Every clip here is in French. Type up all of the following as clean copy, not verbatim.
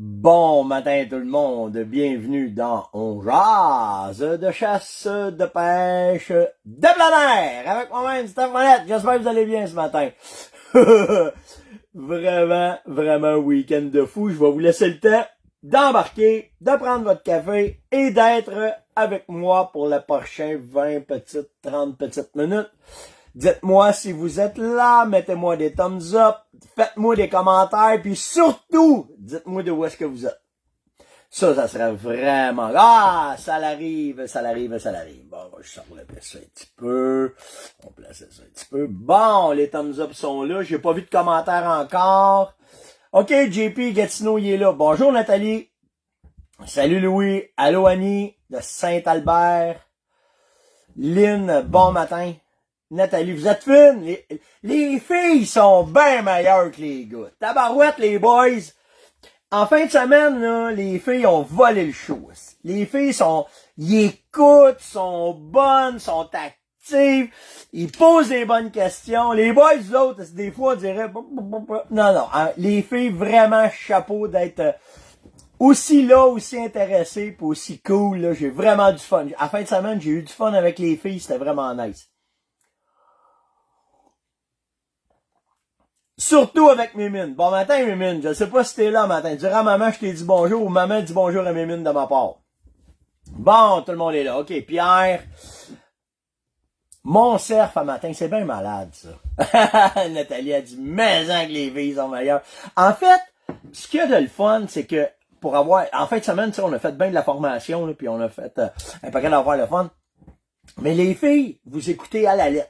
Bon matin tout le monde, bienvenue dans On jase de chasse, de pêche, de plein air, avec moi-même Steph Monette. J'espère que vous allez bien ce matin. Vraiment week-end de fou. Je vais vous laisser le temps d'embarquer, de prendre votre café et d'être avec moi pour les prochaines 30 petites minutes. Dites-moi si vous êtes là, mettez-moi des thumbs up, faites-moi des commentaires, puis surtout, dites-moi de où est-ce que vous êtes. Ça serait vraiment... Ah, ça l'arrive. Bon, je sors le ça un petit peu. On place ça un petit peu. Bon, les thumbs up sont là. J'ai pas vu de commentaires encore. OK, JP Gatineau, il est là. Bonjour Nathalie. Salut Louis. Allô Annie de Saint-Albert. Lynn, bon matin. Nathalie, vous êtes fine? Les filles sont bien meilleures que les gars. Tabarouette, les boys. En fin de semaine, là, les filles ont volé le show. Les filles ils écoutent, sont bonnes, sont actives, ils posent des bonnes questions. Les boys, eux autres, des fois, on dirait, non, les filles, vraiment, chapeau d'être aussi là, aussi intéressées, puis aussi cool, là. J'ai vraiment du fun. À fin de semaine, j'ai eu du fun avec les filles, c'était vraiment nice. Surtout avec Mémine. Bon matin, Mémine. Je sais pas si t'es là matin. Diras à maman, je t'ai dit bonjour, ou maman dit bonjour à Mémine de ma part. Bon, tout le monde est là. OK, Pierre. Mon cerf à matin, c'est bien malade, ça. Nathalie a dit, mais que les filles sont meilleures. En fait, ce qu'il y a de le fun, c'est que en fin de semaine, on a fait bien de la formation, là, puis on a fait un paquet d'avoir le fun. Mais les filles, vous écoutez à la lettre.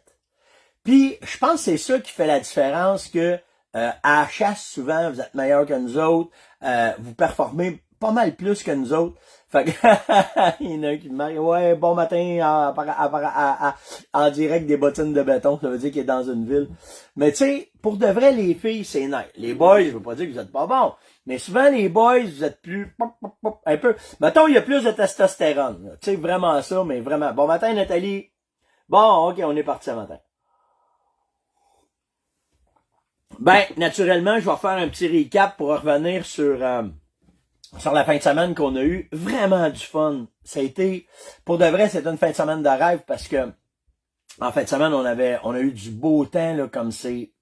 Puis, je pense que c'est ça qui fait la différence que à la chasse, souvent, vous êtes meilleurs que nous autres. Vous performez pas mal plus que nous autres. Fait que, il y en a un qui me marque, ouais, bon matin en direct des bottines de béton. Ça veut dire qu'il est dans une ville. Mais tu sais, pour de vrai, les filles, c'est nice. Les boys, je veux pas dire que vous êtes pas bons. Mais souvent, les boys, vous êtes plus, un peu, mettons, il y a plus de testostérone. Tu sais, vraiment ça, mais vraiment. Bon matin, Nathalie. Bon, OK, on est parti ce matin. Ben, naturellement, je vais faire un petit recap pour revenir sur la fin de semaine qu'on a eu. Vraiment du fun. Ça a été, pour de vrai, c'était une fin de semaine de rêve parce que en fin de semaine, on a eu du beau temps, là, comme c'est,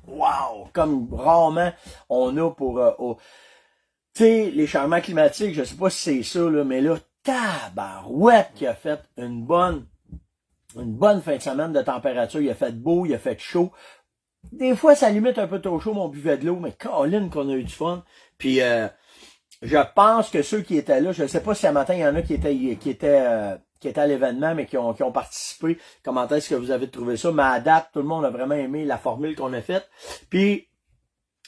wow, comme rarement on a pour, tu sais, les changements climatiques, je sais pas si c'est ça, là, mais là, tabarouette qui a fait une bonne fin de semaine de température. Il a fait beau, il a fait chaud. Des fois, ça limite un peu trop chaud, mon buvet de l'eau, mais Colin qu'on a eu du fun. Puis je pense que ceux qui étaient là, je ne sais pas si un matin, il y en a qui étaient à l'événement, mais qui ont participé. Comment est-ce que vous avez trouvé ça? Mais à date, tout le monde a vraiment aimé la formule qu'on a faite. Puis,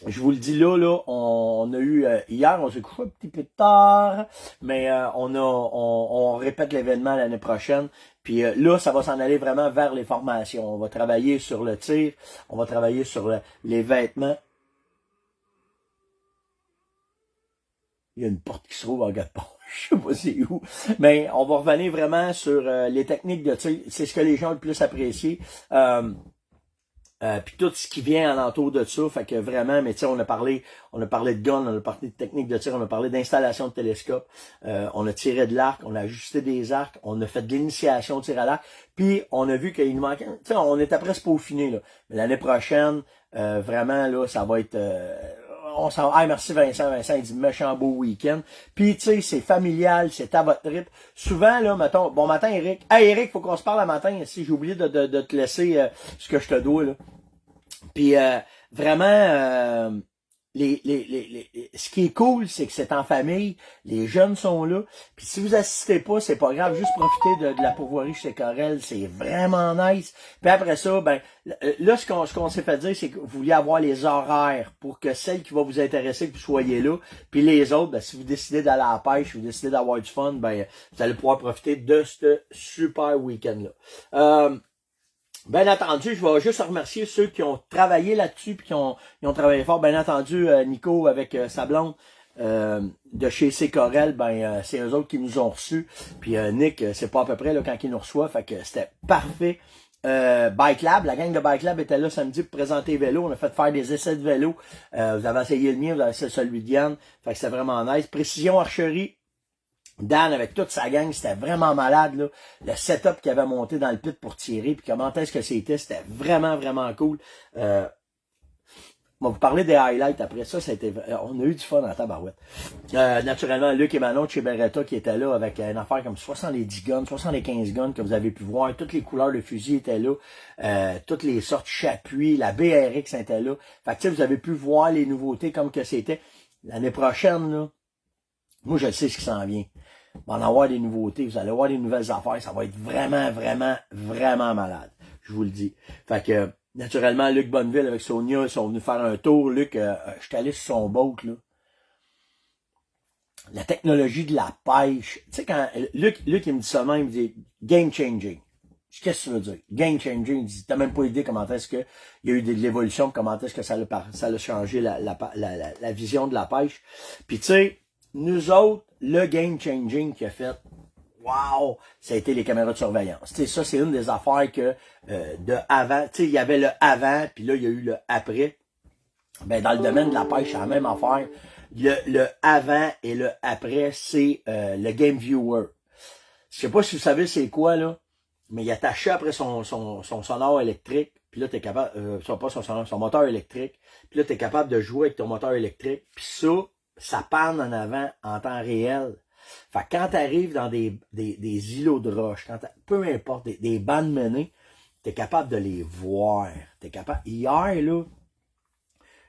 je vous le dis là, on a eu hier, on s'est couché un petit peu tard, mais on répète l'événement l'année prochaine. Puis là, ça va s'en aller vraiment vers les formations. On va travailler sur le tir, on va travailler sur les vêtements. Il y a une porte qui se trouve en gars de pont. Je sais pas c'est où. Mais on va revenir vraiment sur les techniques de tir. C'est ce que les gens ont le plus apprécié. Puis tout ce qui vient alentour de ça, fait que vraiment, mais tu sais, on a parlé de gun, on a parlé de technique de tir, on a parlé d'installation de télescope, on a tiré de l'arc, on a ajusté des arcs, on a fait de l'initiation au tir à l'arc, puis on a vu qu'il nous manquait, tu sais, on était presque peaufiné là. Mais l'année prochaine, vraiment là, ça va être on s'en va. Ah, merci Vincent, il dit méchant beau week-end. Puis tu sais, c'est familial, c'est à votre rythme. Souvent, là, mettons, bon matin Eric. Hey Eric, faut qu'on se parle le matin, si j'ai oublié de te laisser ce que je te dois, là. Puis vraiment, ce qui est cool, c'est que c'est en famille, les jeunes sont là. Puis si vous assistez pas, c'est pas grave, juste profitez de la pourvoirie chez Corel, c'est vraiment nice. Puis après ça, ben là, ce qu'on s'est fait dire, c'est que vous vouliez avoir les horaires pour que celle qui va vous intéresser, que vous soyez là. Puis les autres, ben, si vous décidez d'aller à la pêche, si vous décidez d'avoir du fun, ben vous allez pouvoir profiter de ce super week-end-là. Bien entendu, je vais juste remercier ceux qui ont travaillé là-dessus puis qui ont travaillé fort. Bien entendu, Nico avec sa blonde de chez C. Corel, c'est eux autres qui nous ont reçus. Puis Nick, c'est pas à peu près là, quand il nous reçoit, fait que c'était parfait. Bike Lab, la gang de Bike Lab était là samedi pour présenter vélo. On a fait faire des essais de vélo. Vous avez essayé le mien, vous avez essayé celui de Yann. Fait que c'était vraiment nice. Précision Archerie. Dan, avec toute sa gang, c'était vraiment malade, là. Le setup qu'il avait monté dans le pit pour tirer, puis comment est-ce que c'était vraiment, vraiment cool. On va vous parler des highlights après ça. On a eu du fun en tabarouette. Naturellement, Luc et Manon de chez Beretta qui étaient là avec une affaire comme 70 guns, 75 guns que vous avez pu voir. Toutes les couleurs de fusil étaient là. Toutes les sortes de chapuis. La BRX était là. Fait que tu sais, vous avez pu voir les nouveautés comme que c'était. L'année prochaine, là, moi je sais ce qui s'en vient. On va en avoir des nouveautés. Vous allez voir des nouvelles affaires. Ça va être vraiment, vraiment, vraiment malade. Je vous le dis. Fait que naturellement, Luc Bonneville avec Sonia, ils sont venus faire un tour. Luc, je suis allé sur son boat, là. La technologie de la pêche. Tu sais, quand Luc, il me dit ça même, il me dit game changing. Qu'est-ce que tu veux dire? Game changing. Il dit, t'as même pas idée comment est-ce que il y a eu de l'évolution, comment est-ce que ça a changé la vision de la pêche. Puis tu sais, nous autres, le game changing qu'il a fait, wow, ça a été les caméras de surveillance. Tu sais, ça, c'est une des affaires que de avant, tu sais, il y avait le avant, puis là, il y a eu le après. Ben, dans le domaine de la pêche, c'est la même affaire. Le avant et le après, c'est le Game Viewer. Je sais pas si vous savez c'est quoi, là, mais il est attaché après son sonore électrique, puis là, t'es capable, pas son sonore, son moteur électrique, puis là, t'es capable de jouer avec ton moteur électrique, puis ça panne en avant en temps réel. Fait que quand t'arrives dans des îlots de roche, peu importe, des bandes menées, t'es capable de les voir. T'es capable. Hier, là,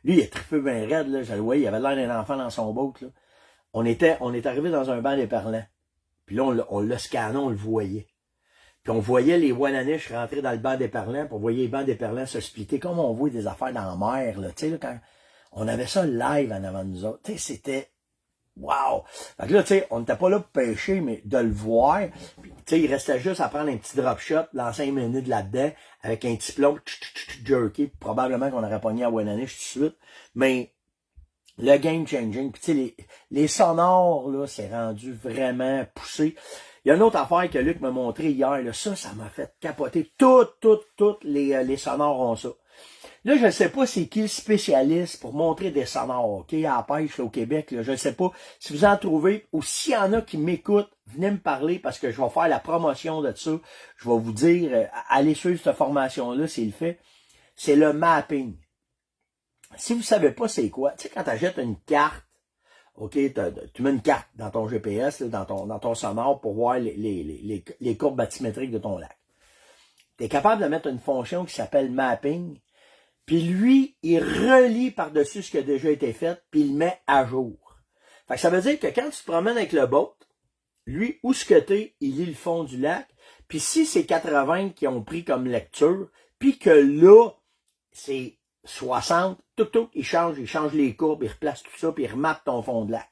lui, il est trippé bien raide, là. Je le voyais, il avait l'air d'un enfant dans son boat, là. On est arrivé dans un banc d'éperlans. Puis là, on l'a scanné, on le voyait. Puis on voyait les Wananish rentrer dans le banc d'éperlans, puis on voyait les bancs d'éperlans se splitter, comme on voit des affaires dans la mer, là. Tu sais, là, quand on avait ça live en avant de nous autres. Tu sais, c'était wow! Fait que là, tu sais, on n'était pas là pour pêcher, mais de le voir. Tu sais, il restait juste à prendre un petit drop shot, lancer 5 minutes là-dedans, avec un petit plomb, jerky. Probablement qu'on aurait pogné à Wananish tout de suite. Mais le game changing, puis tu sais, les sonores, là, c'est rendu vraiment poussé. Il y a une autre affaire que Luc m'a montré hier, là, ça m'a fait capoter. Toutes les sonores ont ça. Là, je ne sais pas c'est qui le spécialiste pour montrer des sonores, OK, à la pêche là, au Québec. Là, je ne sais pas si vous en trouvez ou s'il y en a qui m'écoutent, venez me parler parce que je vais faire la promotion de ça. Je vais vous dire, allez suivre cette formation-là s'il le fait. C'est le mapping. Si vous ne savez pas c'est quoi, tu sais, quand tu achètes une carte, OK, tu mets une carte dans ton GPS, là, dans ton sonore pour voir les courbes bathymétriques de ton lac. Tu es capable de mettre une fonction qui s'appelle mapping. Puis lui, il relie par-dessus ce qui a déjà été fait, puis il le met à jour. Fait que ça veut dire que quand tu te promènes avec le boat, lui, où ce que t'es, il lit le fond du lac. Puis si c'est 80 qui ont pris comme lecture, puis que là, c'est 60, tout, il change les courbes, il replace tout ça, puis il remappe ton fond de lac.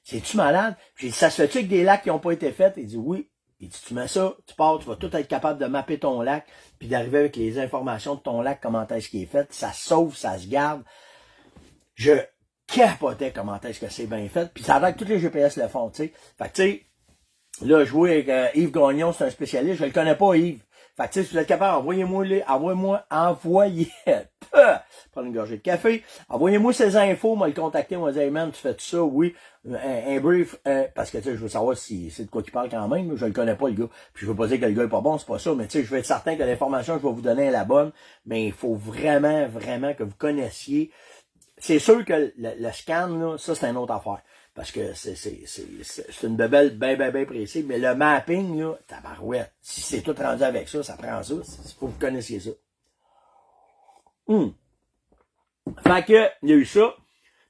C'est-tu malade? Puis ça se fait-tu avec des lacs qui n'ont pas été faits? Il dit oui. Il dit, tu mets ça, tu pars, tu vas tout être capable de mapper ton lac, puis d'arriver avec les informations de ton lac, comment est-ce qu'il est fait, ça se sauve, ça se garde. Je capotais comment est-ce que c'est bien fait, puis ça a l'air que tous les GPS le font, tu sais. Fait que, tu sais, là, jouer avec Yves Gagnon, c'est un spécialiste, je le connais pas, Yves. Fait que, tu sais, si vous êtes capable, envoyez-moi, prendre une gorgée de café, envoyez-moi ces infos, moi le contacter, moi dire, hey man, tu fais tout ça, oui, un brief, parce que, tu sais, je veux savoir si c'est de quoi tu parles quand même, là, je le connais pas, le gars, puis je veux pas dire que le gars est pas bon, c'est pas ça, mais tu sais, je veux être certain que l'information que je vais vous donner est la bonne, mais il faut vraiment, vraiment que vous connaissiez. C'est sûr que le scan, là, ça, c'est une autre affaire. Parce que c'est une bebelle bien précise. Mais le mapping, là, tabarouette. Si c'est tout rendu avec ça, ça prend ça. Il faut que vous connaissiez ça. Fait que, il y a eu ça.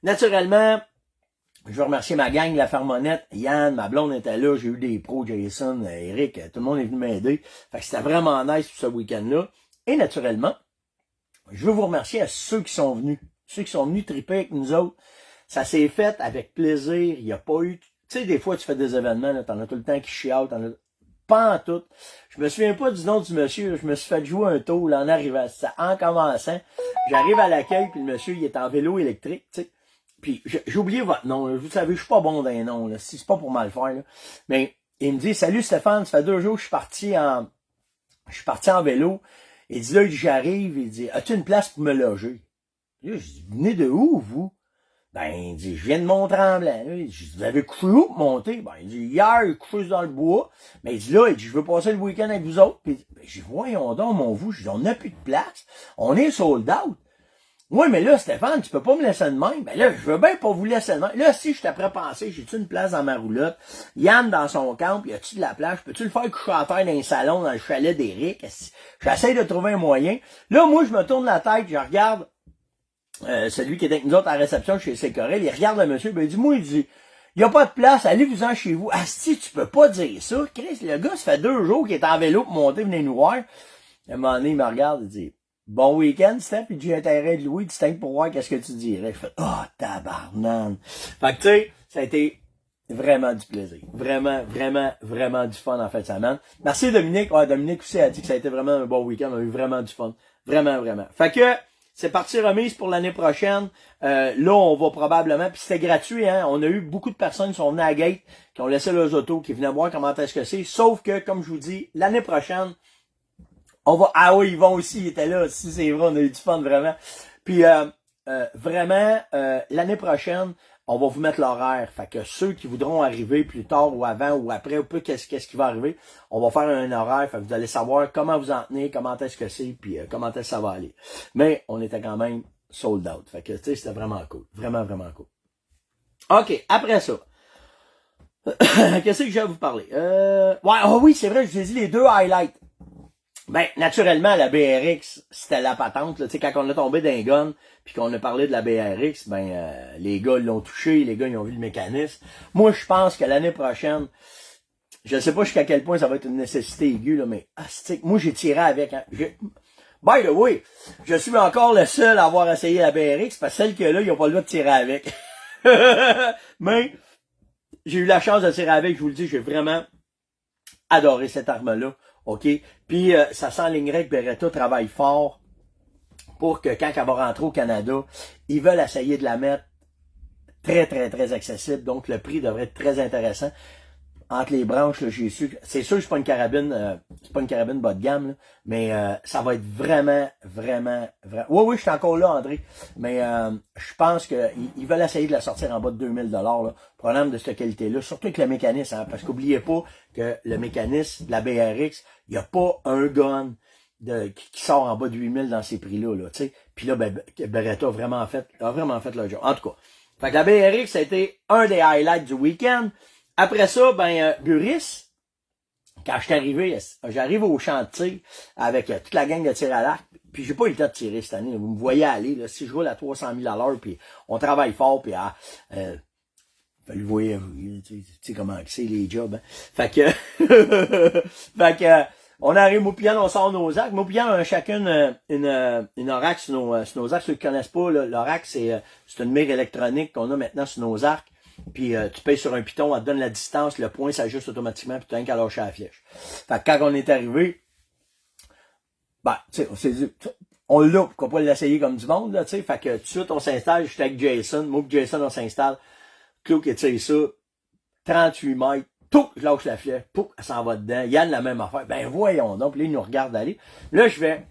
Naturellement, je veux remercier ma gang, la Fermonnette. Yann, ma blonde était là. J'ai eu des pros, Jason, Eric. Tout le monde est venu m'aider. Fait que c'était vraiment nice pour ce week-end-là. Et naturellement, je veux vous remercier à ceux qui sont venus. Ceux qui sont venus triper avec nous autres. Ça s'est fait avec plaisir. Il n'y a pas eu... Tu sais, des fois, tu fais des événements, t'en as tout le temps qui chialent, pas en tout. Je me souviens pas du nom du monsieur. Je me suis fait jouer un tour là, en arrivant. En commençant, j'arrive à l'accueil, puis le monsieur, il est en vélo électrique, tu sais. Puis j'ai oublié votre nom. Là. Vous savez, je suis pas bon dans les noms. Là. C'est pas pour mal faire. Là. Mais il me dit, salut Stéphane, ça fait 2 jours que je suis parti en Je suis parti en vélo. Il dit, là, j'arrive, il dit, as-tu une place pour me loger? Là, je dis, venez de où, vous? Ben, il dit, je viens de Mont-Tremblant. Je dis, vous avez couché où pour monter? Ben, il dit, hier, il couché dans le bois. Mais il dit, là, il dit, je veux passer le week-end avec vous autres. Puis, ben, je dis, voyons donc, mon vous. Je dis, on n'a plus de place. On est sold out. Oui, mais là, Stéphane, tu peux pas me laisser de même. Ben là, je veux bien pas vous laisser de même. Là, si je t'apprends à penser, j'ai-tu une place dans ma roulotte? Yann, dans son camp, y a-tu de la place? Peux-tu le faire coucher à terre dans un salon, dans le chalet d'Éric? J'essaie de trouver un moyen. Là, moi, je me tourne la tête, je regarde celui qui est avec nous autres à la réception chez Sécorel, il regarde le monsieur, ben il dit, moi, il dit, il y a pas de place, allez-vous-en chez vous. Asti, tu peux pas dire ça. Chris, le gars, ça fait 2 jours qu'il est en vélo pour monter, venez nous voir. À un moment donné, il me regarde, il dit, bon week-end, Steph, puis j'ai intérêt de louer, tu t'inquiètes pour voir qu'est-ce que tu dirais. Je fais, tabarnane. Fait que, tu sais, ça a été vraiment du plaisir. Vraiment, vraiment, vraiment du fun en fin de semaine. Merci Dominique. Ouais, Dominique aussi a dit que ça a été vraiment un bon week-end. On a eu vraiment du fun. Vraiment, vraiment. Fait que, c'est parti remise pour l'année prochaine. Là, on va probablement, puis c'était gratuit, hein. On a eu beaucoup de personnes qui sont venues à la gate, qui ont laissé leurs autos, qui venaient voir comment est-ce que c'est. Sauf que, comme je vous dis, l'année prochaine, on va, ah oui, ils vont aussi, ils étaient là, si c'est vrai, on a eu du fun, vraiment. Puis, vraiment, l'année prochaine, on va vous mettre l'horaire. Fait que ceux qui voudront arriver plus tard ou avant ou après, ou peu qu'est-ce qui va arriver, on va faire un horaire. Fait que vous allez savoir comment vous en tenez, comment est-ce que c'est, puis comment est-ce que ça va aller. Mais on était quand même sold out. Fait que, tu sais, c'était vraiment cool. Vraiment, vraiment cool. OK, après ça. Qu'est-ce que je vais vous parler? Ouais, oh oui, c'est vrai, je vous ai dit les 2 highlights. Ben, naturellement, la BRX, c'était la patente. Tu sais, quand on a tombé d'un gun, puis qu'on a parlé de la BRX, les gars l'ont touché, les gars, ils ont vu le mécanisme. Moi, je pense que l'année prochaine, je sais pas jusqu'à quel point ça va être une nécessité aiguë, là, mais, moi, j'ai tiré avec, hein. By the way, je suis encore le seul à avoir essayé la BRX, parce que celle que là, ils ont pas le droit de tirer avec. Mais, j'ai eu la chance de tirer avec, je vous le dis, j'ai vraiment adoré cette arme-là. OK? Puis, ça s'enlignerait que Beretta travaille fort pour que quand elle va rentrer au Canada, ils veulent essayer de la mettre très, très, très accessible. Donc, le prix devrait être très intéressant. Entre les branches, là, j'ai su, c'est sûr que c'est pas une carabine bas de gamme, là, mais ça va être vraiment, vraiment, vraiment. Oui, je suis encore là, André. Mais je pense que ils veulent essayer de la sortir en bas de 2000 $, là, pour un arme de cette qualité-là, surtout avec le mécanisme, hein, parce qu'oubliez pas que le mécanisme de la BRX, il n'y a pas un gun qui sort en bas de 8000 dans ces prix-là, là, tu sais. Puis là, Beretta a vraiment fait le job. En tout cas. Fait que la BRX, ça a été un des highlights du week-end. Après ça, Buris, quand je suis arrivé, j'arrive au champ de tir avec toute la gang de tir à l'arc, puis j'ai pas eu le temps de tirer cette année. Vous me voyez aller, là, si je roule à 300 000 à l'heure, puis on travaille fort, puis vous voyez, tu sais comment c'est les jobs, hein. Fait que, on arrive, moi pis Yann, on sort nos arcs. Moi pis Yann, on a chacun une orac sur nos arcs. Ceux qui connaissent pas, l'orac, c'est une mire électronique qu'on a maintenant sur nos arcs. Puis tu payes sur un piton, elle te donne la distance, le point s'ajuste automatiquement, puis tu n'as qu'à lâcher la flèche. Fait que quand on est arrivé, tu sais, on s'est dit, on l'a, pourquoi pas l'essayer comme du monde, là, tu sais. Fait que tout de suite, on s'installe, j'étais avec Jason, moi et Jason, on s'installe. Claude qui tire ça, 38 mètres, tout, je lâche la flèche, pouf, elle s'en va dedans. Yann, la même affaire. Ben voyons donc, puis là, il nous regarde aller. Là, je vais,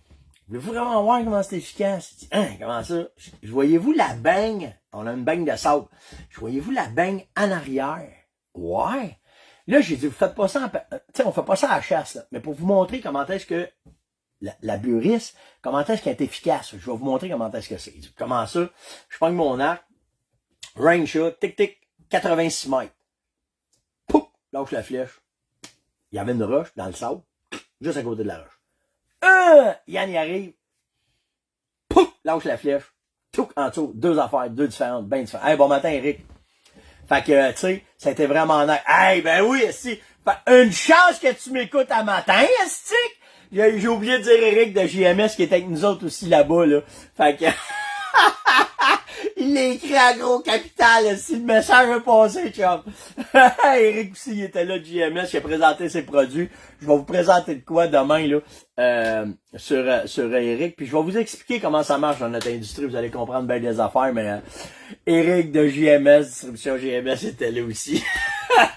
voulez-vous vraiment voir comment c'est efficace? Je dis, hein, comment ça? Je voyez-vous la baigne? On a une baigne de sable. Je voyez-vous la baigne en arrière? Ouais. Là, j'ai dit, vous faites pas ça, tu sais, on fait pas ça à la chasse, là. Mais pour vous montrer comment est-ce que la Buris, comment est-ce qu'elle est efficace? Je vais vous montrer comment est-ce que c'est. Comment ça? Je prends mon arc, range shot, tic tic, 86 mètres. Pouf! Lâche la flèche. Il y avait une roche dans le sable, juste à côté de la roche. Yann y arrive. Pouf! Lâche la flèche. Tout en dessous. 2 affaires, 2 différentes, bien différentes. Hey, bon matin, Eric. Fait que, tu sais, ça a été vraiment nice. Hey, ben oui, esti. Une chance que tu m'écoutes à matin, esti. J'ai oublié de dire Eric de JMS qui était avec nous autres aussi là-bas, là. Fait que... Il l'a écrit à gros capital, si le message est passé, chum. Eric aussi, il était là de JMS, qui a présenté ses produits. Je vais vous présenter de quoi demain, là, sur Eric. Puis je vais vous expliquer comment ça marche dans notre industrie. Vous allez comprendre bien des affaires, mais Eric de JMS, distribution JMS, était là aussi.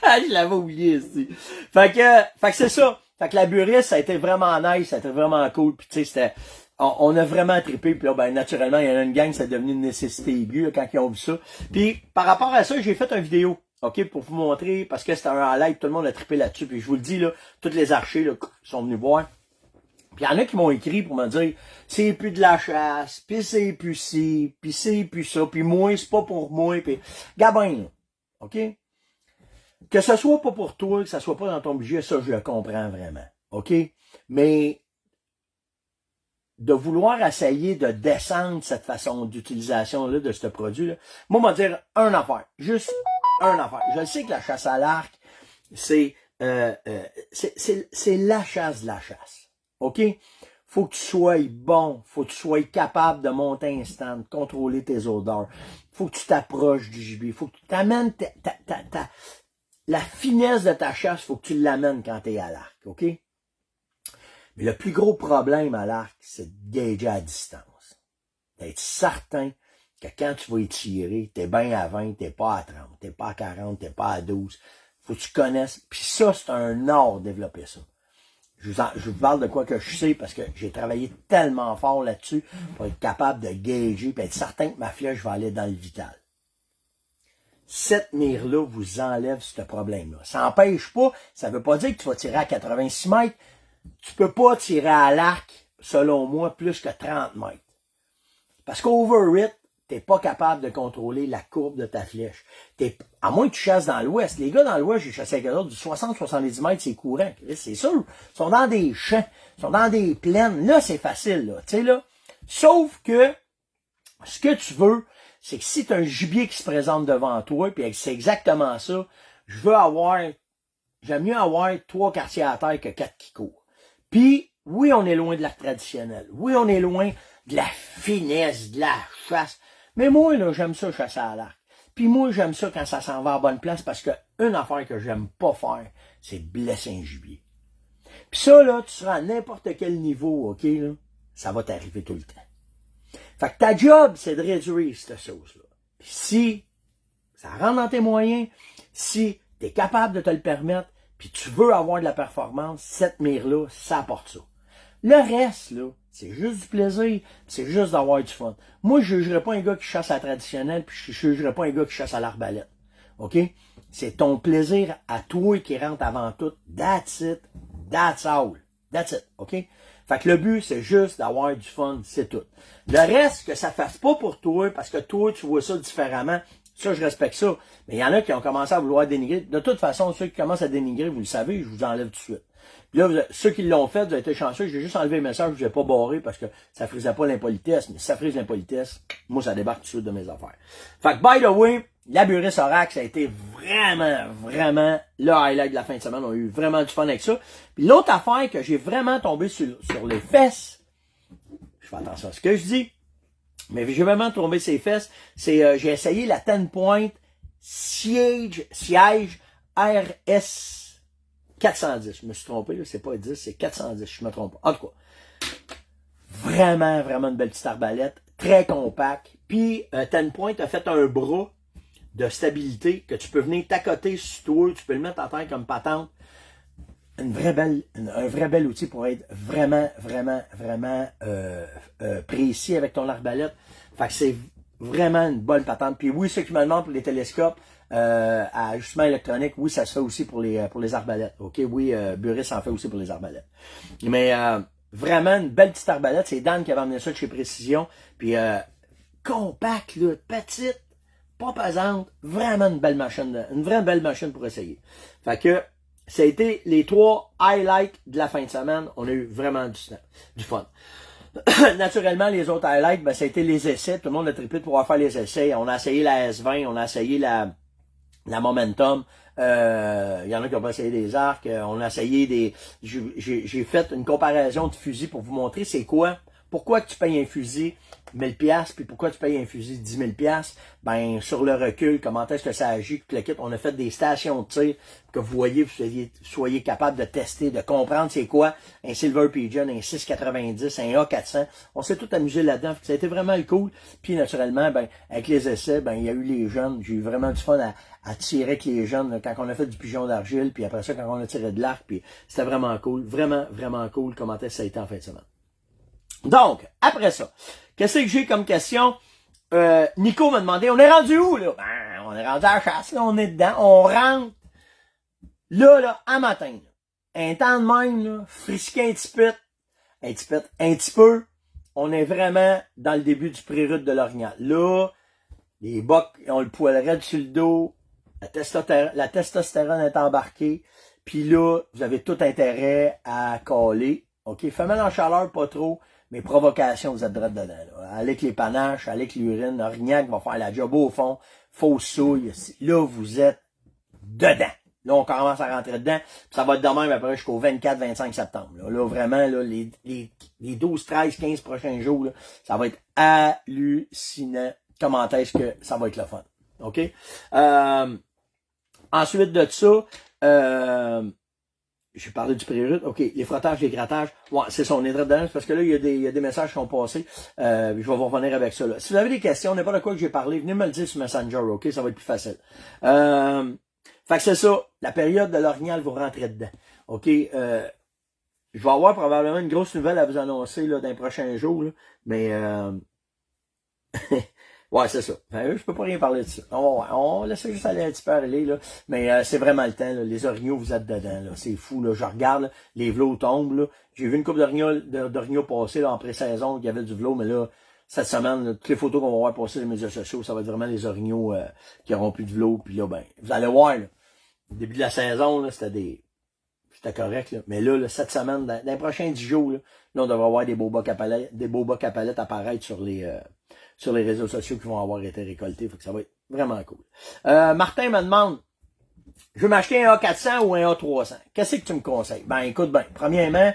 Je l'avais oublié ici. Fait que c'est ça. Fait que la Buris, ça a été vraiment nice, ça a été vraiment cool. Puis tu sais, c'était... On a vraiment trippé, puis là, ben, naturellement, il y en a une gang, ça a devenu une nécessité aiguë, là, quand ils ont vu ça. Puis, par rapport à ça, j'ai fait une vidéo, OK, pour vous montrer, parce que c'était un highlight, tout le monde a trippé là-dessus, puis je vous le dis, là, toutes les archers, là, sont venus voir. Puis il y en a qui m'ont écrit pour me dire, c'est plus de la chasse, puis c'est plus ci, puis c'est plus ça, puis moi, c'est pas pour moi, puis Gabin, là, OK? Que ce soit pas pour toi, que ça soit pas dans ton budget, ça, je le comprends vraiment, OK? Mais de vouloir essayer de descendre cette façon d'utilisation-là de ce produit-là, moi, on va dire un affaire. Juste un affaire. Je sais que la chasse à l'arc, c'est la chasse de la chasse. OK? Faut que tu sois bon. Faut que tu sois capable de monter un stand, de contrôler tes odeurs. Faut que tu t'approches du gibier. Faut que tu t'amènes la finesse de ta chasse, faut que tu l'amènes quand tu es à l'arc. OK? Mais le plus gros problème à l'arc, c'est de gager à distance. D'être certain que quand tu vas y tirer, t'es bien à 20, t'es pas à 30, t'es pas à 40, t'es pas à 12. Faut que tu connaisses. Puis ça, c'est un art de développer ça. Je vous parle de quoi que je sais parce que j'ai travaillé tellement fort là-dessus pour être capable de gager et être certain que ma flèche va aller dans le vital. Cette mire-là vous enlève ce problème-là. Ça n'empêche pas, ça veut pas dire que tu vas tirer à 86 mètres. Tu peux pas tirer à l'arc, selon moi, plus que 30 mètres. Parce qu'over-hit, t'es pas capable de contrôler la courbe de ta flèche. À moins que tu chasses dans l'ouest. Les gars dans l'ouest, j'ai chassé avec eux autres, du 60-70 mètres, c'est courant. C'est sûr. Ils sont dans des champs. Ils sont dans des plaines. Là, c'est facile, là. Tu sais, là. Sauf que, ce que tu veux, c'est que si tu as un gibier qui se présente devant toi, puis c'est exactement ça, j'aime mieux avoir 3 quartiers à terre que 4 qui courent. Puis, oui, on est loin de l'arc traditionnel. Oui, on est loin de la finesse, de la chasse. Mais moi, là, j'aime ça chasser à l'arc. Puis moi, j'aime ça quand ça s'en va à bonne place parce que une affaire que j'aime pas faire, c'est blesser un gibier. Puis ça, là, tu seras à n'importe quel niveau, OK, là, ça va t'arriver tout le temps. Fait que ta job, c'est de réduire cette sauce-là. Puis si ça rentre dans tes moyens, si tu es capable de te le permettre, puis tu veux avoir de la performance, cette mire-là, ça apporte ça. Le reste, là, c'est juste du plaisir, c'est juste d'avoir du fun. Moi, je ne jugerais pas un gars qui chasse à la traditionnelle, puis je ne jugerais pas un gars qui chasse à l'arbalète. OK? C'est ton plaisir à toi qui rentre avant tout. That's it. That's all. That's it. OK? Fait que le but, c'est juste d'avoir du fun, c'est tout. Le reste, que ça fasse pas pour toi, parce que toi, tu vois ça différemment, ça, je respecte ça. Mais il y en a qui ont commencé à vouloir dénigrer. De toute façon, ceux qui commencent à dénigrer, vous le savez, je vous enlève tout de suite. Puis là, ceux qui l'ont fait, vous avez été chanceux, j'ai juste enlevé le message, je ne l'ai pas barré parce que ça frisait pas l'impolitesse. Mais si ça frise l'impolitesse, moi, ça débarque tout de suite de mes affaires. Fait que, by the way, la Buris Oracle, ça a été vraiment le highlight de la fin de semaine. On a eu vraiment du fun avec ça. Puis l'autre affaire que j'ai vraiment tombé sur les fesses, je fais attention à ce que je dis, mais j'ai vraiment tombé sur les fesses, c'est j'ai essayé la 10 Point Siege RS 410. Je me suis trompé, c'est pas 10, c'est 410, je me trompe pas. En tout cas, vraiment une belle petite arbalète, très compacte. Puis 10 Point a fait un bras de stabilité que tu peux venir t'accoter sur toi, tu peux le mettre en terre comme patente. Un vrai bel outil pour être vraiment précis avec ton arbalète. Fait que c'est vraiment une bonne patente. Puis oui, ceux qui me demandent pour les télescopes à ajustement électronique, oui, ça se fait aussi pour les arbalètes. OK, oui, Buris en fait aussi pour les arbalètes. Mais vraiment une belle petite arbalète. C'est Dan qui avait amené ça de chez Précision. Puis compact, là, petite, pas pesante, vraiment une vraie belle machine pour essayer. Fait que ça a été les 3 highlights de la fin de semaine. On a eu vraiment du fun. Naturellement, les autres highlights, ben, ça a été les essais. Tout le monde a trippé de pouvoir faire les essais. On a essayé la S20, on a essayé la Momentum. Il y en a qui ont pas essayé des arcs. On a essayé des... J'ai fait une comparaison de fusils pour vous montrer c'est quoi. pourquoi que tu payes un fusil 1000 pièces puis pourquoi tu payes un fusil 10 000 pièces? Ben, sur le recul, comment est-ce que ça agit, tout le kit, on a fait des stations de tir que vous voyez, vous soyez capable de tester, de comprendre c'est quoi un Silver Pigeon, un 690, un A400. On s'est tout amusé là-dedans, ça a été vraiment cool. Puis, naturellement, ben, avec les essais, ben, il y a eu les jeunes, j'ai eu vraiment du fun à tirer avec les jeunes, là, quand on a fait du pigeon d'argile, puis après ça, quand on a tiré de l'arc, puis c'était vraiment cool, vraiment, vraiment cool, comment est-ce que ça a été en fin de semaine. Donc, après ça, qu'est-ce que j'ai comme question? Nico m'a demandé, on est rendu où, là? Ben, on est rendu à la chasse, là, on est dedans, on rentre, là, à matin, là. Un temps de même, là, frisqué un petit peu, on est vraiment dans le début du pré-route de l'Orignal. Là, les bocs ont le poil raide sur le dos, la testostérone est embarquée, puis là, vous avez tout intérêt à caler, ok? Fait mal en chaleur, pas trop, mais provocation, vous êtes droit dedans, là. Avec les panaches, avec l'urine, l'orignac va faire la job au fond, fausse souille, là, vous êtes dedans. Là, on commence à rentrer dedans, ça va être de même après jusqu'au 24-25 septembre. Là, vraiment, là, les 12, 13, 15 prochains jours, là, ça va être hallucinant. Comment est-ce que ça va être le fun? OK? Ensuite de ça, j'ai parlé du pré-route. OK, les frottages, les grattages. Ouais, c'est ça, on est dedans, parce que là, il y a des messages qui ont passé. Je vais vous revenir avec ça, là. Si vous avez des questions, n'importe quoi que j'ai parlé, venez me le dire sur Messenger, OK? Ça va être plus facile. Fait que c'est ça, la période de l'Orignal, vous rentrez dedans. OK? Je vais avoir probablement une grosse nouvelle à vous annoncer, là, dans les prochains jours, là. Mais, ouais, c'est ça. Je peux pas rien parler de ça. On laisse juste aller un petit peu aller, là. Mais c'est vraiment le temps, là. Les orignaux, vous êtes dedans, là. C'est fou, là. Je regarde, là, les velots tombent, là. J'ai vu une couple d'orignaux passer, là, en pré-saison, il y avait du velot, mais là, cette semaine, là, toutes les photos qu'on va voir passer sur les médias sociaux, ça va être vraiment les orignaux qui auront plus de velot. Puis là, ben, vous allez voir, là. Au début de la saison, là, c'était correct, là. Mais là, cette semaine, dans les prochains 10 jours, là, on devrait avoir des beaux bacs à palettes apparaître sur les réseaux sociaux qui vont avoir été récoltés. Fait que ça va être vraiment cool. Martin me demande, je veux m'acheter un A400 ou un A300. Qu'est-ce que tu me conseilles? Ben, écoute, premièrement,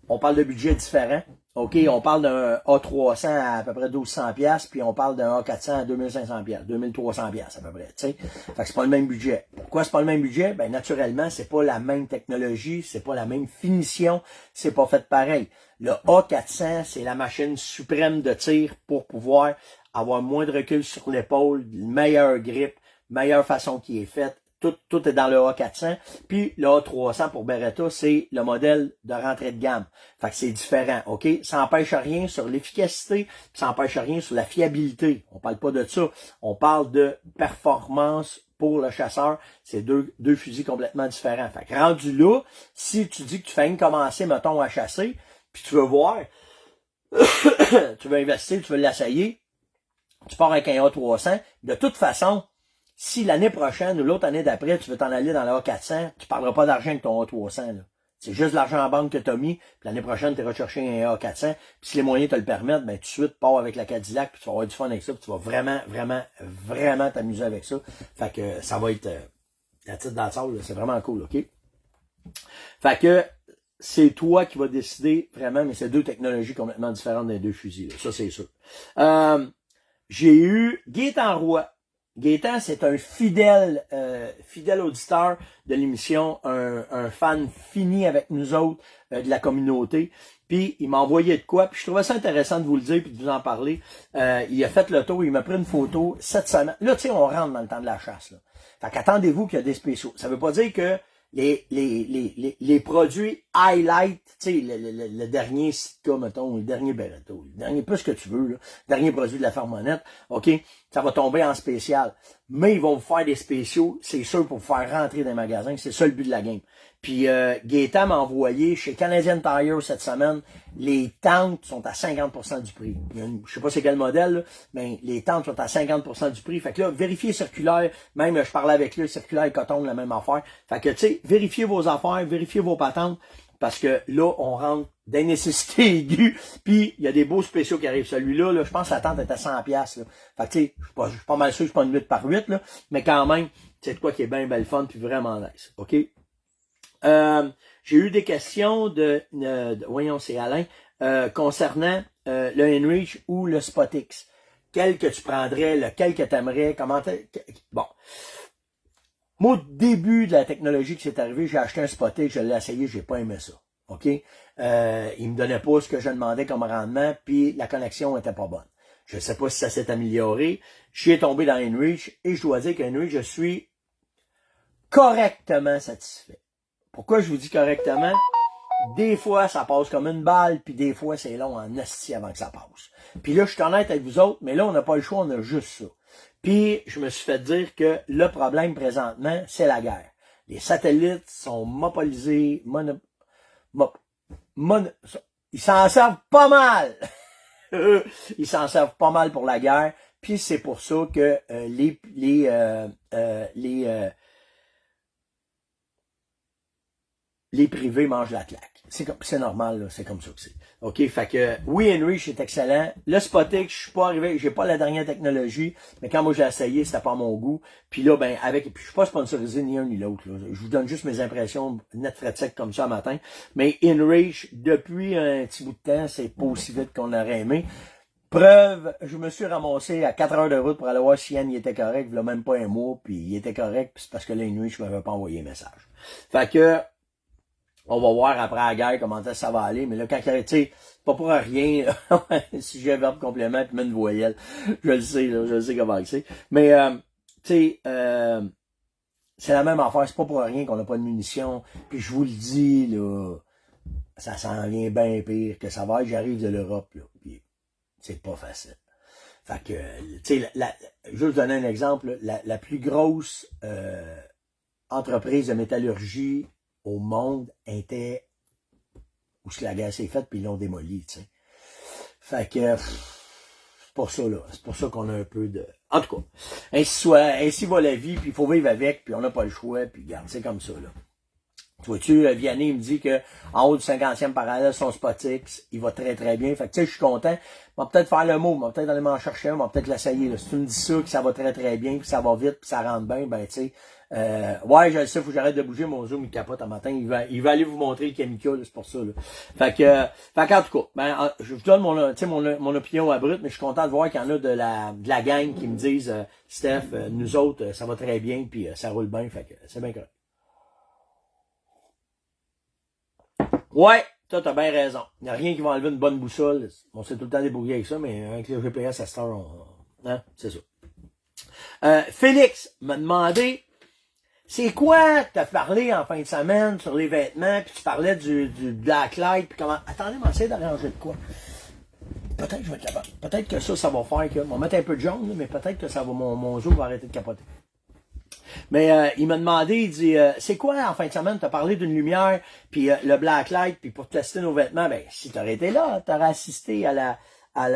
on parle de budget différent. OK, on parle d'un A300 à peu près 1200 pièces, puis on parle d'un A400 à 2500 pièces, 2300 pièces à peu près, tu sais. Fait que c'est pas le même budget. Pourquoi c'est pas le même budget? Ben, naturellement, c'est pas la même technologie, c'est pas la même finition, c'est pas fait pareil. Le A400, c'est la machine suprême de tir pour pouvoir avoir moins de recul sur l'épaule, meilleure grip, meilleure façon qui est faite. Tout est dans le A400. Puis le A300 pour Beretta, c'est le modèle de rentrée de gamme. Fait que c'est différent, OK? Ça n'empêche rien sur l'efficacité, ça n'empêche rien sur la fiabilité. On parle pas de ça. On parle de performance pour le chasseur. C'est deux fusils complètement différents. Fait que rendu là, si tu dis que tu fais commencer, mettons, à chasser, puis tu veux voir, tu veux investir, tu veux l'essayer, tu pars avec un A300. De toute façon, si l'année prochaine ou l'autre année d'après, tu veux t'en aller dans le A400, tu parleras pas d'argent avec ton A300. Là. C'est juste de l'argent en banque que tu as mis, puis l'année prochaine, tu iras chercher un A400, puis si les moyens te le permettent, ben tout de suite, pars avec la Cadillac, puis tu vas avoir du fun avec ça, puis tu vas vraiment, vraiment, vraiment t'amuser avec ça. Fait que ça va être la titre dans le sol, c'est vraiment cool, OK? Fait que c'est toi qui vas décider vraiment, mais c'est deux technologies complètement différentes des deux fusils, là. Ça c'est sûr. J'ai eu Gaétan Roy. Gaétan, c'est un fidèle auditeur de l'émission, un fan fini avec nous autres de la communauté. Puis il m'a envoyé de quoi, puis je trouvais ça intéressant de vous le dire puis de vous en parler. Il a fait le tour, il m'a pris une photo cette semaine. Là, tu sais, on rentre dans le temps de la chasse. Là. Fait qu'attendez-vous qu'il y a des spéciaux. Ça veut pas dire que les produits highlight, tu sais, le dernier Sitka, mettons, le dernier Beretta, le dernier, plus que tu veux, là, le dernier produit de la Farmonnette, OK, ça va tomber en spécial. Mais ils vont vous faire des spéciaux, c'est sûr, pour vous faire rentrer dans les magasins, c'est ça le but de la game. Puis Gaétan m'a envoyé chez Canadian Tire cette semaine, les tentes sont à 50% du prix. Je sais pas c'est quel modèle, là, mais les tentes sont à 50% du prix. Fait que là, vérifiez circulaire, même je parlais avec lui, circulaire et coton, la même affaire. Fait que tu sais, vérifiez vos affaires, vérifiez vos patentes, parce que là, on rentre des nécessités aiguës, puis il y a des beaux spéciaux qui arrivent. Celui-là, là, je pense que la tente est à 100$. Là. Fait que tu sais, je suis pas mal sûr que c'est pas une 8 par 8, là, mais quand même, c'est de quoi qui est bien belle fun, puis vraiment nice. OK? J'ai eu des questions voyons, c'est Alain, concernant le Enrich ou le Spotix? Quel que tu prendrais, lequel que tu aimerais, bon. Moi, au début de la technologie qui s'est arrivée, j'ai acheté un Spotix, je l'ai essayé, j'ai pas aimé ça. OK? Il me donnait pas ce que je demandais comme rendement, puis la connexion était pas bonne. Je sais pas si ça s'est amélioré. Je suis tombé dans Enrich et je dois dire qu'Enrich, je suis correctement satisfait. Pourquoi je vous dis correctement? Des fois, ça passe comme une balle, puis des fois, c'est long en esti avant que ça passe. Puis là, je suis honnête avec vous autres, mais là, on n'a pas le choix, on a juste ça. Puis, je me suis fait dire que le problème présentement, c'est la guerre. Les satellites sont monopolisés, ils s'en servent pas mal. Ils s'en servent pas mal pour la guerre. Puis c'est pour ça que les privés mangent la claque. C'est normal, là, c'est comme ça que c'est. OK, fait que oui, Enrich est excellent. Le Spotix, je suis pas arrivé, j'ai pas la dernière technologie, mais quand moi j'ai essayé, c'était pas à mon goût. Puis là, puis je suis pas sponsorisé ni un ni l'autre. Je vous donne juste mes impressions net frais sec comme ça matin. Mais Enrich, depuis un petit bout de temps, c'est pas aussi vite qu'on aurait aimé. Preuve, je me suis ramassé à 4 heures de route pour aller voir si Yann il était correct, il a même pas un mois, puis il était correct, puis c'est parce que là, Enrich, je m'avais pas envoyé un message. Fait que on va voir après la guerre comment ça va aller. Mais là, quand tu sais, pas pour rien, sujet, verbe, complément, puis même une voyelle. Je le sais, là, je le sais comment c'est. Mais, tu sais, c'est la même affaire. C'est pas pour rien qu'on n'a pas de munitions. Puis je vous le dis, là, ça s'en vient bien pire que ça va. J'arrive de l'Europe, là. Puis c'est pas facile. Fait que, tu sais, je vais vous donner un exemple. La plus grosse entreprise de métallurgie au monde était où la guerre s'est faite, puis ils l'ont démoli, tu sais. Fait que c'est pour ça, là. C'est pour ça qu'on a un peu de. En tout cas, ainsi va la vie, puis il faut vivre avec, puis on n'a pas le choix, puis regarde, c'est comme ça, là. Tu vois-tu, Vianney me dit que en haut du 50e parallèle, son Spotix, il va très très bien. Fait que tu sais, je suis content. On va peut-être faire le mot, on va peut-être aller m'en chercher un, on va peut-être l'essayer. Si tu me dis ça, que ça va très très bien, puis ça va vite, puis ça rentre bien, ben tu sais. Ouais, je le sais, faut que j'arrête de bouger, mon zoom il capote un matin. Il va aller vous montrer le Kamika, c'est pour ça. Là. Fait qu'en tout cas, ben, je vous donne mon opinion à brut, mais je suis content de voir qu'il y en a de la gang qui me disent Steph, nous autres, ça va très bien, puis ça roule bien, fait que c'est bien correct. Ouais, toi, t'as bien raison. Il n'y a rien qui va enlever une bonne boussole. On s'est tout le temps débrouillé avec ça, mais avec le GPS à cette heure, hein, c'est ça. Félix m'a demandé, c'est quoi que t'as parlé en fin de semaine sur les vêtements, puis tu parlais du Blacklight, puis comment... Attendez, on va essayer d'arranger de quoi. Peut-être que je vais être capable. Peut-être que ça va faire que... On va mettre un peu de jaune, mais peut-être que ça va mon zoom va arrêter de capoter. Mais il m'a demandé, il dit, c'est quoi en fin de semaine, t'as parlé d'une lumière, puis le blacklight, puis pour tester nos vêtements, ben si t'aurais été là, t'aurais assisté à la ah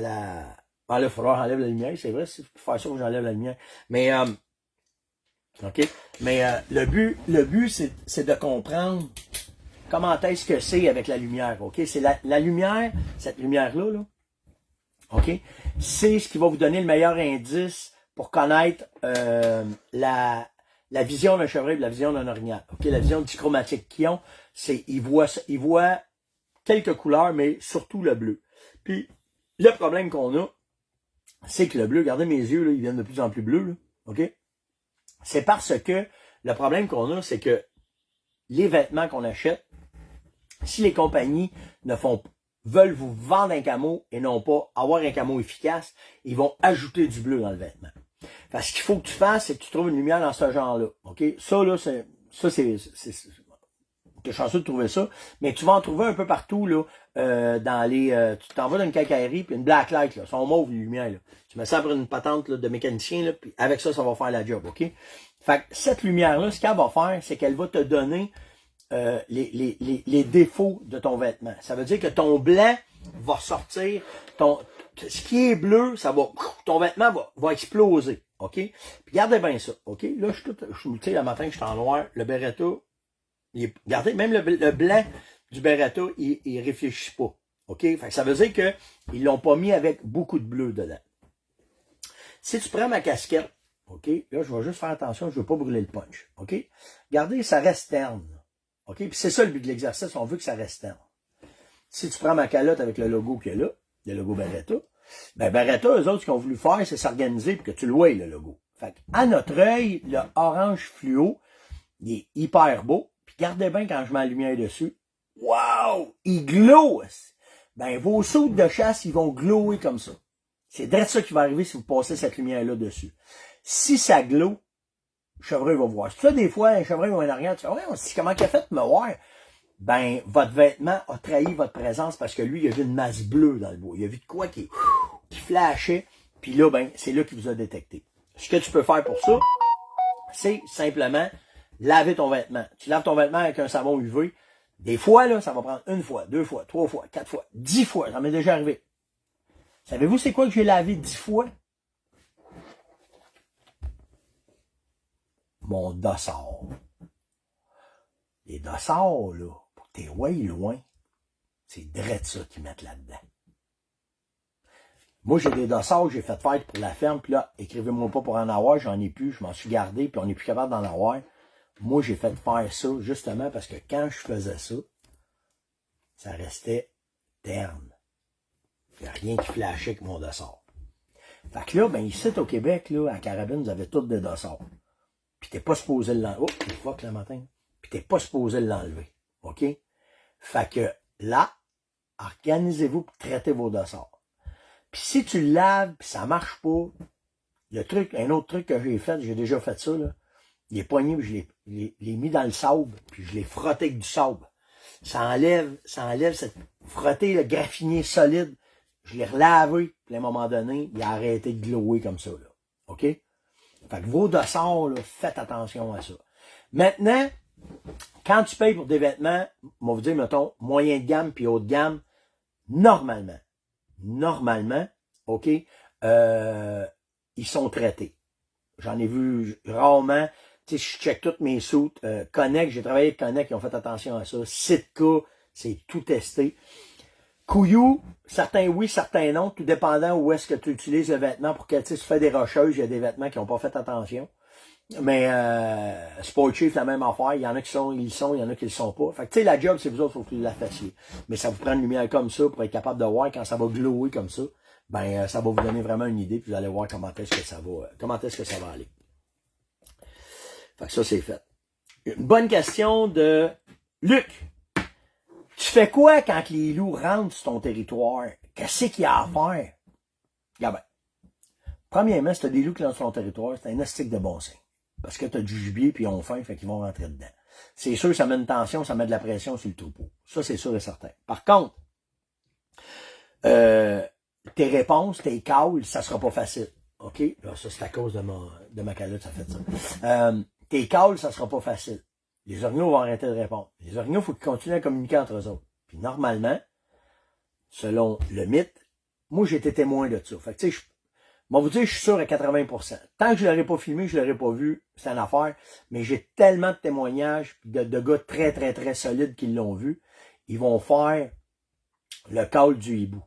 là, il faudra que j'enlève la lumière, c'est vrai, si pour faire ça, j'enlève la lumière. Mais OK. Mais le but, c'est de comprendre comment est-ce que c'est avec la lumière, OK? C'est la lumière, cette lumière-là, là, OK? C'est ce qui va vous donner le meilleur indice pour connaître la vision d'un chevreuil et la vision d'un orignal. OK? La vision dichromatique qu'ils ont, c'est ils voient quelques couleurs, mais surtout le bleu. Puis, le problème qu'on a, c'est que le bleu, regardez mes yeux, là, ils viennent de plus en plus bleus, là, OK? C'est parce que le problème qu'on a, c'est que les vêtements qu'on achète, si les compagnies veulent vous vendre un camo et non pas avoir un camo efficace, ils vont ajouter du bleu dans le vêtement. Parce ce qu'il faut que tu fasses, c'est que tu trouves une lumière dans ce genre-là. OK? Ça, là, t'es chanceux de trouver ça, mais tu vas en trouver un peu partout, là, tu t'en vas dans une quincaillerie, puis une blacklight, là, son mauve, les lumières, là. Tu mets ça pour une patente, là, de mécanicien, là, puis avec ça, ça va faire la job, OK? Fait que cette lumière-là, ce qu'elle va faire, c'est qu'elle va te donner les défauts de ton vêtement. Ça veut dire que ton blanc va ressortir, ce qui est bleu, ton vêtement va exploser, OK? Puis gardez bien ça, OK? Là, tu sais, le matin, je suis en noir, le Beretta, regardez, même le blanc du Beretta, il réfléchit pas, OK? Fait que ça veut dire qu'ils l'ont pas mis avec beaucoup de bleu dedans. Si tu prends ma casquette, OK? Là, je vais juste faire attention, je veux pas brûler le punch, OK? Regardez, ça reste terne, OK? Puis c'est ça le but de l'exercice, on veut que ça reste terne. Si tu prends ma calotte avec le logo qu'il y a là, le logo Beretta, ben Beretta, eux autres, ce qu'ils ont voulu faire, c'est s'organiser pour que tu le vois, le logo. Fait à notre œil, le orange fluo, il est hyper beau. Puis regardez bien quand je mets la lumière dessus. Wow! Il glow! Ben, vos sautes de chasse, ils vont glower comme ça. C'est direct ça qui va arriver si vous passez cette lumière-là dessus. Si ça glow, le chevreuil va voir. C'est ça, des fois, un chevreuil ou un arrière, tu fais, ouais, comment qu'il a fait de me voir? Ben, votre vêtement a trahi votre présence parce que lui, il a vu une masse bleue dans le bois. Il a vu de quoi qui flashait. Puis là, ben, c'est là qu'il vous a détecté. Ce que tu peux faire pour ça, c'est simplement laver ton vêtement. Tu laves ton vêtement avec un savon UV. Des fois, là, ça va prendre 1 fois, 2 fois, 3 fois, 4 fois, 10 fois. Ça m'est déjà arrivé. Savez-vous c'est quoi que j'ai lavé 10 fois? Mon dossard. Les dossards, là, pour que t'es loin, c'est direct ça qu'ils mettent là-dedans. Moi, j'ai des dossards que j'ai fait faire pour la ferme, puis là, écrivez-moi pas pour en avoir, j'en ai plus, je m'en suis gardé, puis on n'est plus capable d'en avoir. Moi, j'ai fait faire ça, justement, parce que quand je faisais ça, ça restait terne. Il n'y a rien qui flashait avec mon dossard. Fait que là, ben, ici, au Québec, là, à Carabine, vous avez tous des dossards. Puis t'es pas supposé l'enlever. Oh, t'es fuck le matin. Puis t'es pas supposé l'enlever. OK? Fait que là, organisez-vous pour traiter vos dossards. Puis si tu le laves, puis ça marche pas, le truc, un autre truc que j'ai déjà fait ça, là, les poignets, je l'ai mis dans le sable, puis je l'ai frotté avec du sable. Ça enlève cette frotter le graffinier solide. Je l'ai relavé, puis à un moment donné, il a arrêté de glower comme ça, là. OK? Fait que vos dossards, là, faites attention à ça. Maintenant, quand tu payes pour des vêtements, on va vous dire, mettons, moyen de gamme puis haut de gamme, normalement, OK, ils sont traités. J'en ai vu rarement. Tu sais, je check toutes mes soutes. Connect, j'ai travaillé avec Connect, ils ont fait attention à ça. Sitka, c'est tout testé. Couillou, certains oui, certains non, tout dépendant où est-ce que tu utilises le vêtement pour que tu fais des rocheuses, il y a des vêtements qui n'ont pas fait attention. Mais Sport Chief, la même affaire, il y en a qui sont, ils le sont, il y en a qui le sont pas. Fait que tu sais, la job, c'est vous autres, faut que vous la fassiez. Mais ça vous prend une lumière comme ça pour être capable de voir quand ça va glower comme ça. Ben, ça va vous donner vraiment une idée, puis vous allez voir comment est-ce que ça va aller. Fait que ça, c'est fait. Une bonne question de Luc. Tu fais quoi quand les loups rentrent sur ton territoire? Qu'est-ce qu'il y a à faire? Regarde bien. Premièrement, si t'as des loups qui rentrent sur ton territoire, c'est un astique de bon signe. Parce que t'as du gibier puis ils ont faim, fait qu'ils vont rentrer dedans. C'est sûr, ça met une tension, ça met de la pression sur le troupeau. Ça, c'est sûr et certain. Par contre, tes réponses, tes calls, ça sera pas facile. OK? Là, ça, c'est à cause de ma calotte, ça fait ça. Tes calls, ça sera pas facile. Les orignaux vont arrêter de répondre. Les orignaux, il faut qu'ils continuent à communiquer entre eux autres. Puis normalement, selon le mythe, moi, j'ai été témoin de ça. Fait que, tu sais, moi, vous dire, je suis sûr à 80%. Tant que je l'aurais pas filmé, je l'aurais pas vu, c'est une affaire. Mais j'ai tellement de témoignages de gars très, très, très solides qui l'ont vu. Ils vont faire le call du hibou.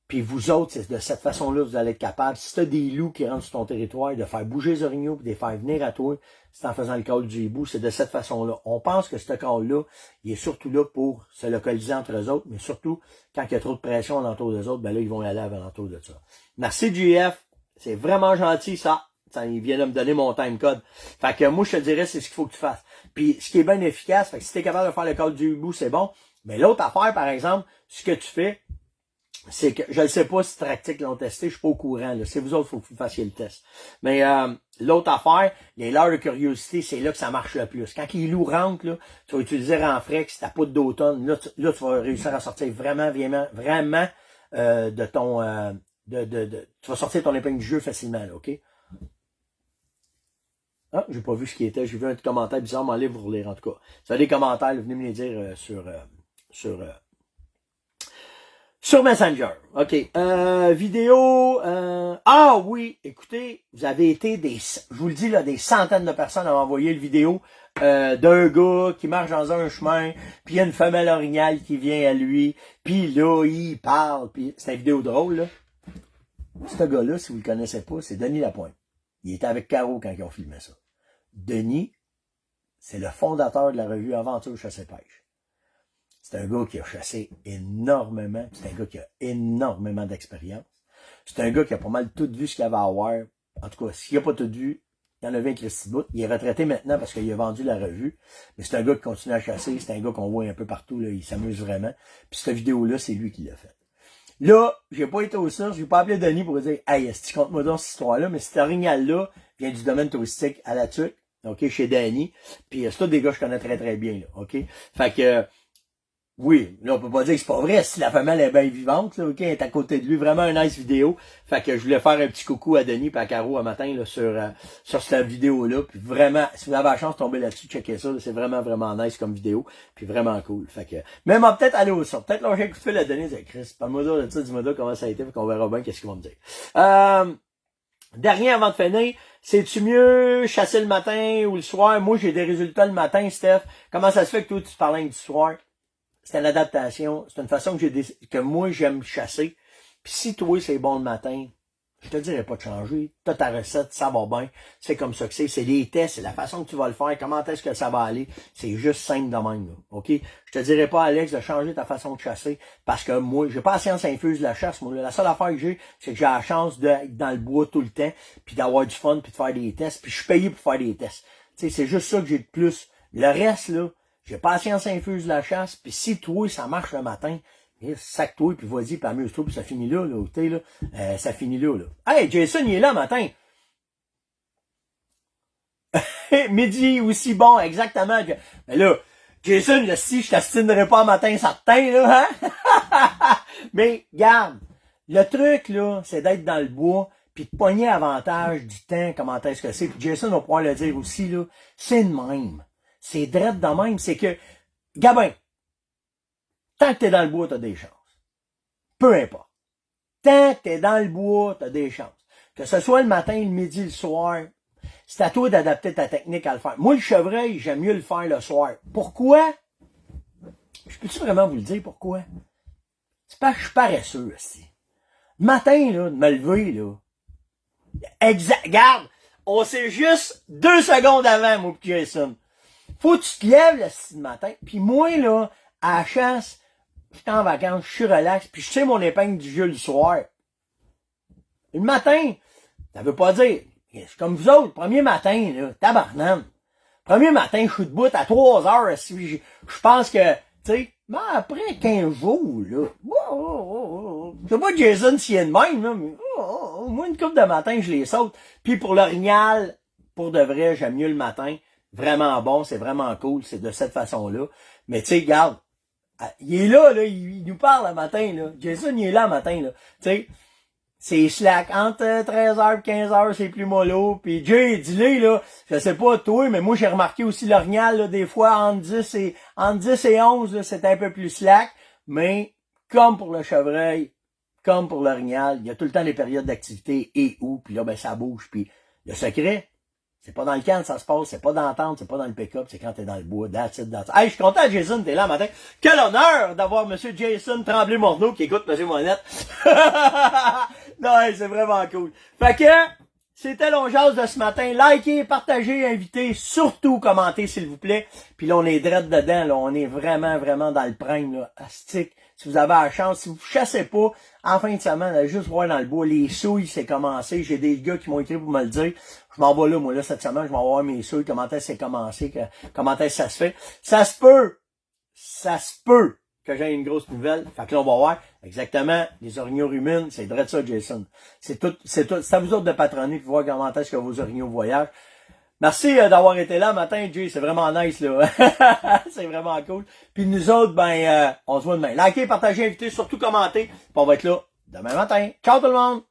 Puis vous autres, c'est de cette façon-là vous allez être capable, si tu as des loups qui rentrent sur ton territoire, de faire bouger les orignaux et de les faire venir à toi, c'est en faisant le call du hibou, c'est de cette façon-là. On pense que ce call-là, il est surtout là pour se localiser entre eux autres, mais surtout, quand il y a trop de pression alentour des autres, ben là, ils vont aller à l'entour de ça. Merci, JF. C'est vraiment gentil, ça. Il vient de me donner mon timecode. Fait que moi, je te dirais, c'est ce qu'il faut que tu fasses. Puis, ce qui est bien efficace, fait que si tu es capable de faire le call du hibou, c'est bon. Mais l'autre affaire, par exemple, ce que tu fais, c'est que, je ne sais pas si Tractic l'ont testé, je suis pas au courant, là. C'est vous autres, faut que vous fassiez le test. Mais, l'autre affaire, les leurres de curiosité, c'est là que ça marche le plus. Quand les loups rentrent, là, tu vas utiliser Renfrex, ta poudre d'automne, là, tu vas réussir à sortir vraiment, de ton, tu vas sortir ton épingle du jeu facilement, là, OK? Ah, j'ai pas vu ce qui était, j'ai vu un commentaire bizarre, m'en aller vous relire, en tout cas. Si vous avez des commentaires, venez me les dire, sur Messenger. OK. Vidéo. Ah oui, écoutez, vous avez été je vous le dis, là, des centaines de personnes à m'envoyer le vidéo d'un gars qui marche dans un chemin, puis il y a une femelle orignale qui vient à lui, puis là, il parle, puis c'est une vidéo drôle, là. Ce gars-là, si vous le connaissez pas, c'est Denis Lapointe. Il était avec Caro quand ils ont filmé ça. Denis, c'est le fondateur de la revue Aventure Chasse et Pêche. C'est un gars qui a chassé énormément. C'est un gars qui a énormément d'expérience. C'est un gars qui a pas mal tout vu ce qu'il avait à voir. En tout cas, s'il n'a pas tout vu, il en a vu un Christy Bout. Il est retraité maintenant parce qu'il a vendu la revue. Mais c'est un gars qui continue à chasser. C'est un gars qu'on voit un peu partout. Là. Il s'amuse vraiment. Puis cette vidéo-là, c'est lui qui l'a faite. Là, j'ai pas été au source, j'ai pas appelé Denis pour dire, hey, est-ce que tu comptes moi dans cette histoire-là? Mais cet orignal-là vient du domaine touristique à la tuque, ok, chez Denis. Puis c'est tous des gars que je connais très très bien, là, ok? Fait que, oui, là, on peut pas dire que c'est pas vrai si la femelle est bien vivante, là, ok? Elle est à côté de lui, vraiment un nice vidéo. Fait que je voulais faire un petit coucou à Denis et à Caro un matin, là, sur cette vidéo-là. Puis vraiment, si vous avez la chance de tomber là-dessus, checkez ça, là, c'est vraiment, vraiment nice comme vidéo. Puis vraiment cool. Fait que, même peut-être aller au sort. Peut-être là, j'ai écouté la Denis et Chris. Parle-moi de ça, dis-moi comment ça a été, puis qu'on verra bien qu'est-ce qu'ils vont me dire. Dernier avant de finir, c'est-tu mieux chasser le matin ou le soir? Moi, j'ai des résultats le matin, Steph. Comment ça se fait que toi, tu te parles du soir? C'est une adaptation. C'est une façon que moi, j'aime chasser. Puis si toi, c'est bon le matin, je te dirais pas de changer. T'as ta recette, ça va bien. C'est comme ça que c'est. C'est les tests, c'est la façon que tu vas le faire. Comment est-ce que ça va aller? C'est juste simple de même, là. OK? Je te dirais pas, Alex, de changer ta façon de chasser. Parce que moi, j'ai pas la science infuse de la chasse, moi. La seule affaire que j'ai, c'est que j'ai la chance d'être dans le bois tout le temps, puis d'avoir du fun, puis de faire des tests. Puis je suis payé pour faire des tests. Tu sais, c'est juste ça que j'ai de plus. Le reste, là, j'ai pas la science infuse de la chasse, puis si toi, ça marche le matin, sac-toi, puis vas-y, puis amuse-toi, puis ça finit là, là, tu sais, là, ça finit là, là. Hey, Jason, il est là, matin. Midi aussi bon, exactement. Mais là, Jason, là, si je t'astinerai pas matin certain, là, hein? Mais, garde, le truc, là, c'est d'être dans le bois, puis de pogner avantage du temps, comment est-ce que c'est. Puis Jason va pouvoir le dire aussi, là, c'est de même. C'est drette de même, c'est que, Gabin, tant que t'es dans le bois, t'as des chances. Peu importe. Tant que t'es dans le bois, t'as des chances. Que ce soit le matin, le midi, le soir, c'est à toi d'adapter ta technique à le faire. Moi, le chevreuil, j'aime mieux le faire le soir. Pourquoi? Je peux-tu vraiment vous le dire pourquoi? C'est parce que je suis paresseux aussi. Le matin, là, de me lever, là. Exact. Regarde, on sait juste 2 secondes avant, mon petit Jason. Faut que tu te lèves le matin. Puis moi, là, à la chasse, je suis en vacances, je suis relax, puis je sais mon épingle du jeu le soir. Et le matin, ça veut pas dire, c'est comme vous autres, premier matin, là, tabarnane. Premier matin, je suis debout à 3 heures, si je pense que, tu sais, mais après 15 jours, là, c'est pas Jason s'il est de même, là, mais, moi, une couple de matin, je les saute. Puis pour l'orignal, pour de vrai, j'aime mieux le matin. Vraiment bon, c'est vraiment cool, c'est de cette façon-là. Mais tu sais, regarde, il est là, il nous parle le matin, là. Jason, il est là le matin, là. Tu sais, c'est slack. Entre 13h et 15h, c'est plus mollo. Puis Jay, dis-le, là, je sais pas toi, mais moi, j'ai remarqué aussi l'orignal, là, des fois, entre 10 et 11, là, c'est un peu plus slack. Mais, comme pour le chevreuil, comme pour l'orignal, il y a tout le temps les périodes d'activité et où, puis là, ben, ça bouge. Puis le secret, c'est pas dans le camp, ça se passe, c'est pas dans la tente, c'est pas dans le pick-up, c'est quand t'es dans le bois, that's it. Hey, je suis content, Jason, t'es là le matin. Quel honneur d'avoir monsieur Jason Tremblay-Morneau qui écoute monsieur Monette. Non, hey, c'est vraiment cool. Fait que, c'était l'ongeance de ce matin. Likez, partagez, invitez, surtout commentez, s'il vous plaît. Puis là, on est direct dedans, là. On est vraiment, vraiment dans le prime, là. Astique. Si vous avez la chance, si vous chassez pas, en fin de semaine, allez juste voir dans le bois, les souilles, c'est commencé. J'ai des gars qui m'ont écrit pour me le dire. Je m'en vais là, moi, là, cette semaine, je vais voir mes souilles, comment est-ce que c'est commencé, comment est-ce que ça se fait. Ça se peut que j'ai une grosse nouvelle. Fait que là, on va voir exactement les orignaux rumines. C'est vrai de ça, Jason. C'est à vous autres de patronner pour voir comment est-ce que vos orignaux voyagent. Merci d'avoir été là matin, Jay. C'est vraiment nice, là. C'est vraiment cool. Puis nous autres, ben, on se voit demain. Likez, partagez, invitez, surtout commentez. Puis on va être là demain matin. Ciao tout le monde!